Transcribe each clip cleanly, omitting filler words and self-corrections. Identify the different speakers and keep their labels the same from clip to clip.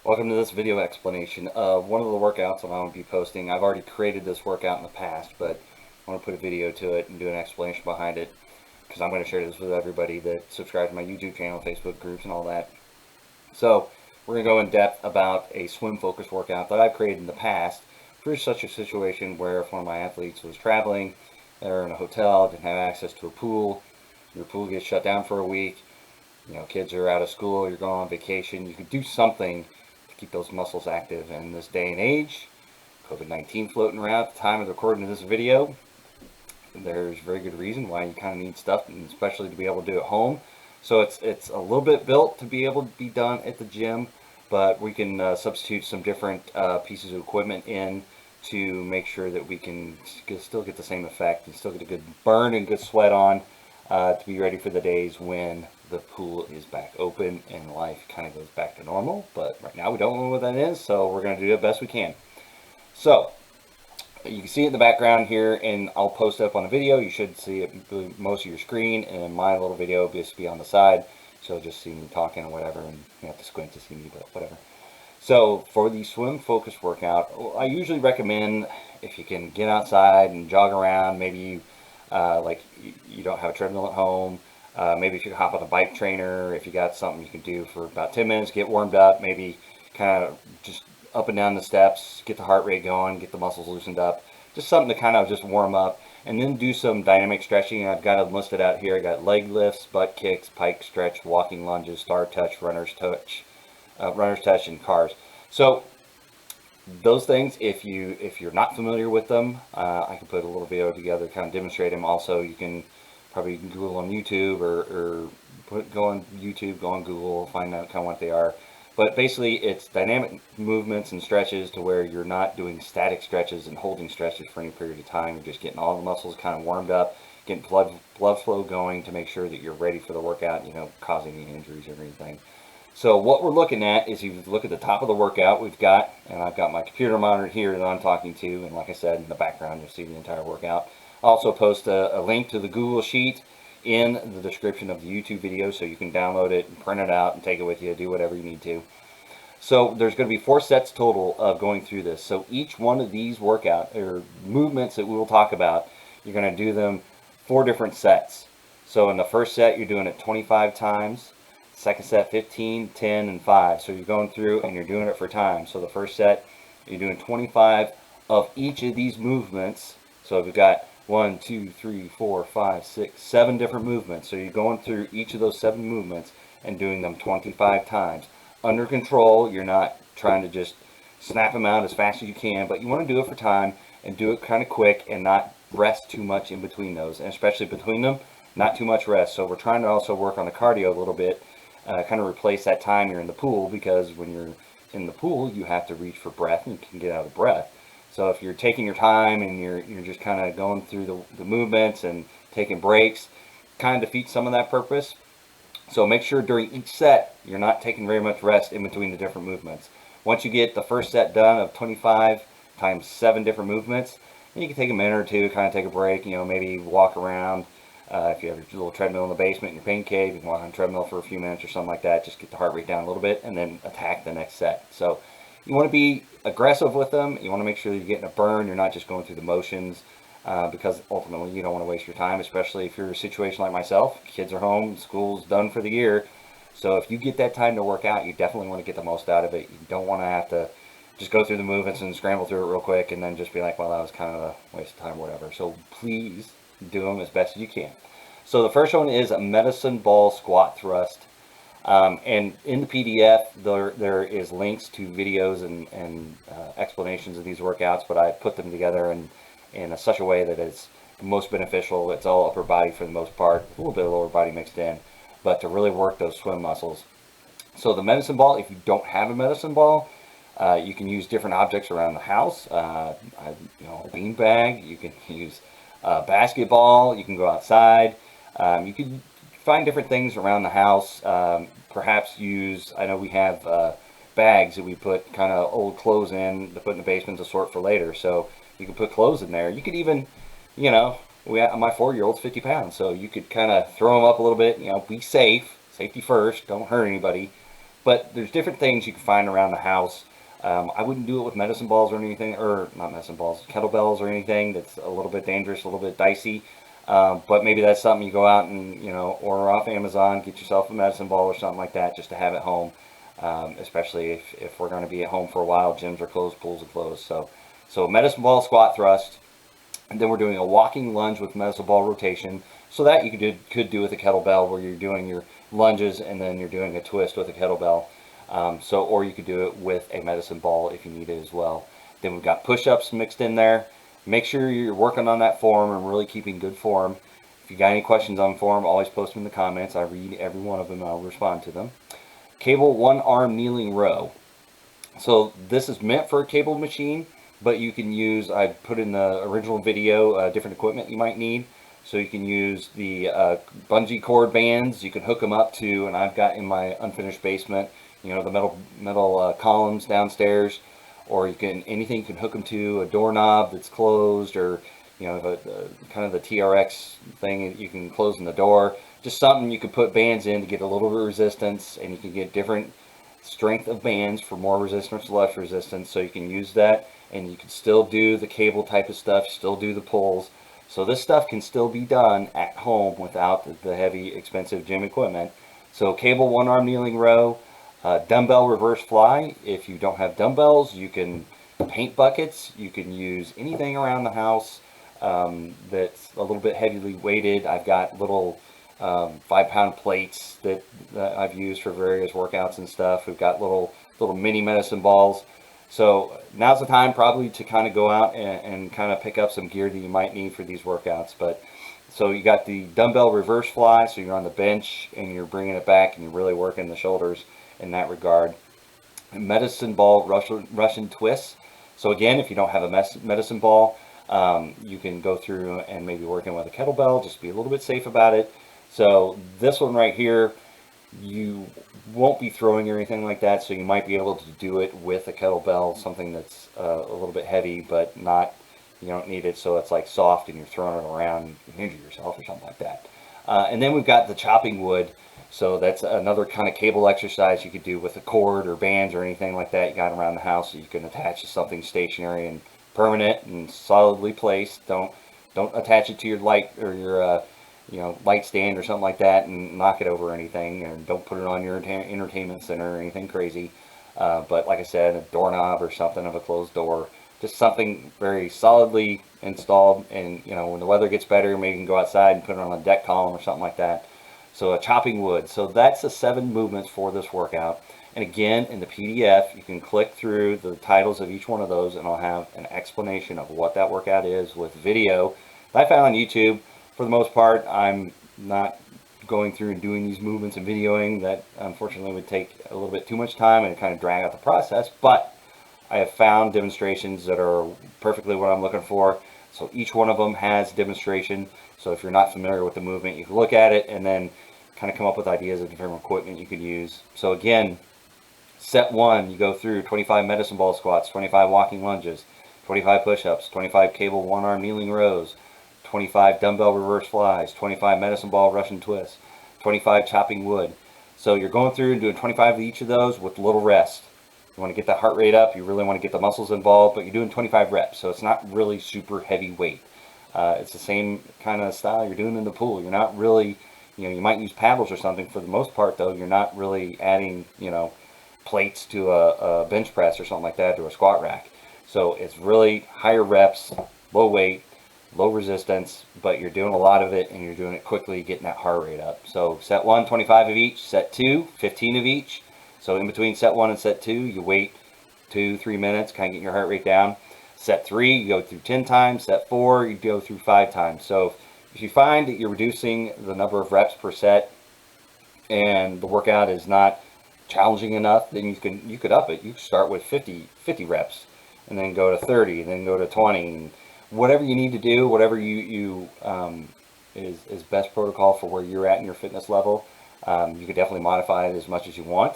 Speaker 1: Welcome to this video explanation of one of the workouts that I'm going to be posting. I've already created this workout in the past, but I want to put a video to it and do an explanation behind it because I'm going to share this with everybody that subscribes to my YouTube channel, Facebook groups, and all that. So we're going to go in depth about a swim focused workout that I've created in the past for such a situation where if one of my athletes was traveling, they're in a hotel, didn't have access to a pool, your pool gets shut down for a week, kids are out of school, you're going on vacation, you could do something keep those muscles active. In this day and age, COVID-19 floating around at the time of recording this video, there's very good reason why you kind of need stuff, and especially to be able to do it at home. So it's a little bit built to be able to be done at the gym, but we can substitute some different pieces of equipment in to make sure that we can still get the same effect and still get a good burn and good sweat on to be ready for the days when the pool is back open and life kind of goes back to normal. But right now we don't know what that is, so we're going to do the best we can. So you can see it in the background here, and I'll post it up on the video. You should see it most of your screen, and my little video will just be on the side, so you'll just see me talking or whatever, and you have to squint to see me, but whatever. So for the swim focused workout, I usually recommend if you can get outside and jog around. Maybe you don't have a treadmill at home. Maybe if you hop on a bike trainer, if you got something you can do for about 10 minutes, get warmed up, maybe kind of just up and down the steps, get the heart rate going, get the muscles loosened up, just something to kind of just warm up, and then do some dynamic stretching. I've got it listed out here. I got leg lifts, butt kicks, pike stretch, walking lunges, star touch, runner's touch, and cars. So those things, if you're not familiar with them, I can put a little video together to kind of demonstrate them. Also, you can probably Google on YouTube or go on YouTube, go on Google, find out kind of what they are. But basically, it's dynamic movements and stretches to where you're not doing static stretches and holding stretches for any period of time. You're just getting all the muscles kind of warmed up, getting blood flow going to make sure that you're ready for the workout, causing any injuries or anything. So what we're looking at is, you look at the top of the workout we've got, and I've got my computer monitor here that I'm talking to, and like I said, in the background you'll see the entire workout. I'll also post a link to the Google Sheet in the description of the YouTube video, so you can download it and print it out and take it with you, do whatever you need to. So there's going to be 4 sets total of going through this. So each one of these workout or movements that we will talk about, you're going to do them 4 different sets. So in the first set, you're doing it 25 times. Second set, 15, 10, and 5. So you're going through and you're doing it for time. So the first set, you're doing 25 of each of these movements. So we've got 1, 2, 3, 4, 5, 6, 7 different movements. So you're going through each of those 7 movements and doing them 25 times. Under control, you're not trying to just snap them out as fast as you can, but you want to do it for time and do it kind of quick and not rest too much in between those, and especially between them, not too much rest. So we're trying to also work on the cardio a little bit, kind of replace that time you're in the pool, because when you're in the pool, you have to reach for breath and you can get out of breath. So if you're taking your time and you're just kind of going through the movements and taking breaks, kind of defeats some of that purpose. So make sure during each set, you're not taking very much rest in between the different movements. Once you get the first set done of 25 times 7 different movements, then you can take a minute or two, kind of take a break, maybe walk around. If you have your little treadmill in the basement in your pain cave, you can walk on a treadmill for a few minutes or something like that. Just get the heart rate down a little bit and then attack the next set. So you want to be aggressive with them. You want to make sure you're getting a burn. You're not just going through the motions, because ultimately you don't want to waste your time, especially if you're in a situation like myself. Kids are home, school's done for the year. So if you get that time to work out, you definitely want to get the most out of it. You don't want to have to just go through the movements and scramble through it real quick and then just be like, well, that was kind of a waste of time, whatever. So please do them as best as you can. So the first one is a medicine ball squat thrust. And in the PDF, there is links to videos and explanations of these workouts, but I put them together in such a way that it's most beneficial. It's all upper body for the most part, a little bit of lower body mixed in, but to really work those swim muscles. So the medicine ball, if you don't have a medicine ball, you can use different objects around the house. A bean bag, you can use a basketball, you can go outside. You can find different things around the house. Perhaps use, I know we have bags that we put kind of old clothes in to put in the basement to sort for later. So you can put clothes in there. You could even, my 4-year-old's 50 pounds, so you could kind of throw them up a little bit, be safe, safety first, don't hurt anybody. But there's different things you can find around the house. I wouldn't do it with medicine balls or anything, or not medicine balls, kettlebells or anything. That's a little bit dangerous, a little bit dicey. But maybe that's something you go out and, order off Amazon, get yourself a medicine ball or something like that, just to have at home. Especially if we're going to be at home for a while, gyms are closed, pools are closed. So medicine ball, squat, thrust, and then we're doing a walking lunge with medicine ball rotation. So that you could do with a kettlebell, where you're doing your lunges and then you're doing a twist with a kettlebell. Or you could do it with a medicine ball if you need it as well. Then we've got push-ups mixed in there. Make sure you're working on that form and really keeping good form. If you got any questions on form, always post them in the comments. I read every one of them and I'll respond to them. Cable one arm kneeling row. So this is meant for a cable machine, but you can use, I put in the original video, different equipment you might need. So you can use the bungee cord bands. You can hook them up to, and I've got in my unfinished basement, the metal columns downstairs, or anything you can hook them to, a doorknob that's closed, or kind of the TRX thing you can close in the door. Just something you can put bands in to get a little bit of resistance, and you can get different strength of bands for more resistance, less resistance. So you can use that, and you can still do the cable type of stuff, still do the pulls. So this stuff can still be done at home without the heavy, expensive gym equipment. So cable one arm kneeling row, dumbbell reverse fly. If you don't have dumbbells, you can paint buckets. You can use anything around the house that's a little bit heavily weighted. I've got little 5-pound plates that I've used for various workouts and stuff. We've got little mini medicine balls. So now's the time probably to kind of go out and kind of pick up some gear that you might need for these workouts. But so you got the dumbbell reverse fly, so you're on the bench and you're bringing it back and you're really working the shoulders in that regard. Medicine ball Russian twists. So again, if you don't have a medicine ball, you can go through and maybe working with a kettlebell, just be a little bit safe about it. So this one right here, you won't be throwing or anything like that, so you might be able to do it with a kettlebell, something that's a little bit heavy, but you don't need it so it's like soft and you're throwing it around, you can injure yourself or something like that. And then we've got the chopping wood. So that's another kind of cable exercise you could do with a cord or bands or anything like that you got around the house, so you can attach to something stationary and permanent and solidly placed. Don't attach it to your light or your light stand or something like that and knock it over or anything, and don't put it on your entertainment center or anything crazy. But like I said, a doorknob or something of a closed door, just something very solidly installed. And when the weather gets better, maybe you can go outside and put it on a deck column or something like that. So a chopping wood. So that's the 7 movements for this workout. And again, in the PDF, you can click through the titles of each one of those, and I'll have an explanation of what that workout is with video that I found on YouTube. For the most part, I'm not going through and doing these movements and videoing. That unfortunately would take a little bit too much time and kind of drag out the process. But I have found demonstrations that are perfectly what I'm looking for. So each one of them has demonstration. So if you're not familiar with the movement, you can look at it and then kind of come up with ideas of different equipment you could use. So again, set 1, you go through 25 medicine ball squats, 25 walking lunges, 25 push-ups, 25 cable one-arm kneeling rows, 25 dumbbell reverse flies, 25 medicine ball Russian twists, 25 chopping wood. So you're going through and doing 25 of each of those with little rest. You want to get that heart rate up, you really want to get the muscles involved, but you're doing 25 reps, so it's not really super heavy weight. It's the same kind of style you're doing in the pool. You're not really, you might use paddles or something. For the most part, though, you're not really adding, plates to a bench press or something like that, or a squat rack. So it's really higher reps, low weight, low resistance, but you're doing a lot of it and you're doing it quickly, getting that heart rate up. So set 1, 25 of each. Set 2, 15 of each. So in between set 1 and set 2, you wait 2-3 minutes, kind of get your heart rate down. Set 3, you go through 10 times. Set 4, you go through 5 times. So if you find that you're reducing the number of reps per set and the workout is not challenging enough, then you could up it. You could start with 50 reps and then go to 30 and then go to 20. And whatever you need to do, whatever you is best protocol for where you're at in your fitness level. You could definitely modify it as much as you want.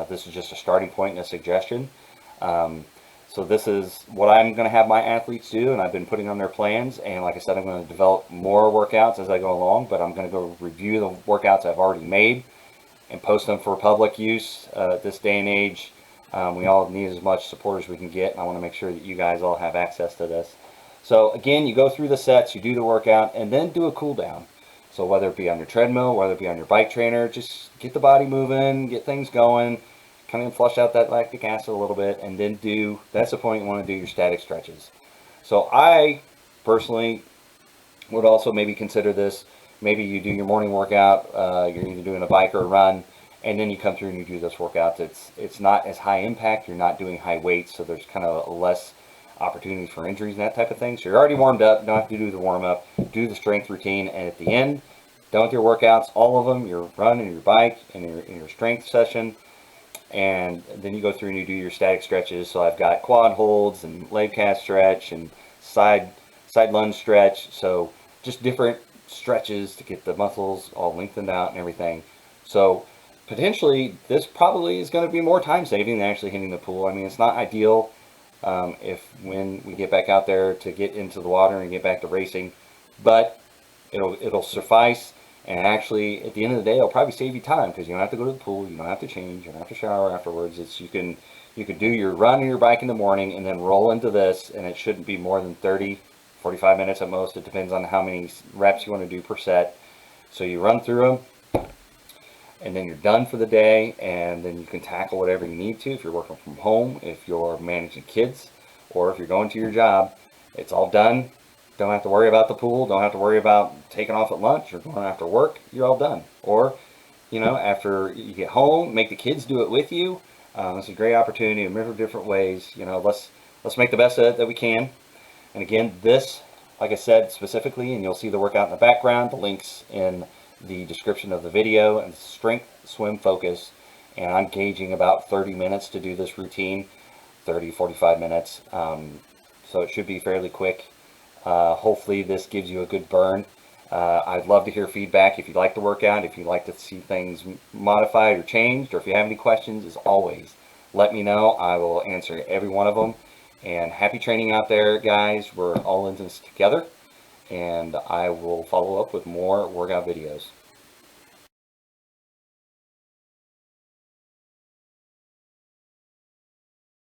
Speaker 1: This is just a starting point and a suggestion. So this is what I'm going to have my athletes do, and I've been putting on their plans. And like I said, I'm going to develop more workouts as I go along, but I'm going to go review the workouts I've already made and post them for public use this day and age. We all need as much support as we can get, and I want to make sure that you guys all have access to this. So again, you go through the sets, you do the workout, and then do a cool down. So whether it be on your treadmill, whether it be on your bike trainer, just get the body moving, get things going, kind of flush out that lactic acid a little bit, and then that's the point you want to do your static stretches. So I personally would also maybe consider this, maybe you do your morning workout, you're either doing a bike or a run, and then you come through and you do this workout. It's not as high impact, you're not doing high weights, so there's kind of less opportunities for injuries and that type of thing. So you're already warmed up, don't have to do the warm up, do the strength routine, and at the end, done with your workouts, all of them, your run and your bike and your strength session, and then you go through and you do your static stretches. So I've got quad holds and leg calf stretch and side lunge stretch, so just different stretches to get the muscles all lengthened out and everything. So potentially this probably is going to be more time saving than actually hitting the pool. I mean, it's not ideal if when we get back out there to get into the water and get back to racing, but it'll suffice. And actually, at the end of the day, it'll probably save you time because you don't have to go to the pool, you don't have to change, you don't have to shower afterwards. You can do your run or your bike in the morning and then roll into this, and it shouldn't be more than 30, 45 minutes at most. It depends on how many reps you want to do per set. So you run through them, and then you're done for the day, and then you can tackle whatever you need to. If you're working from home, if you're managing kids, or if you're going to your job, it's all done. Don't have to worry about the pool, don't have to worry about taking off at lunch or going after work. You're all done. Or, after you get home, make the kids do it with you. It's a great opportunity in many different ways. Let's make the best of it that we can. And again, this, like I said, specifically, and you'll see the workout in the background, the links in the description of the video, and strength, swim, focus. And I'm gauging about 30 minutes to do this routine, 30, 45 minutes. So it should be fairly quick. Hopefully this gives you a good burn. I'd love to hear feedback if you like the workout, if you'd like to see things modified or changed, or if you have any questions. As always, let me know. I will answer every one of them. And happy training out there, guys. We're all in this together, and I will follow up with more workout videos.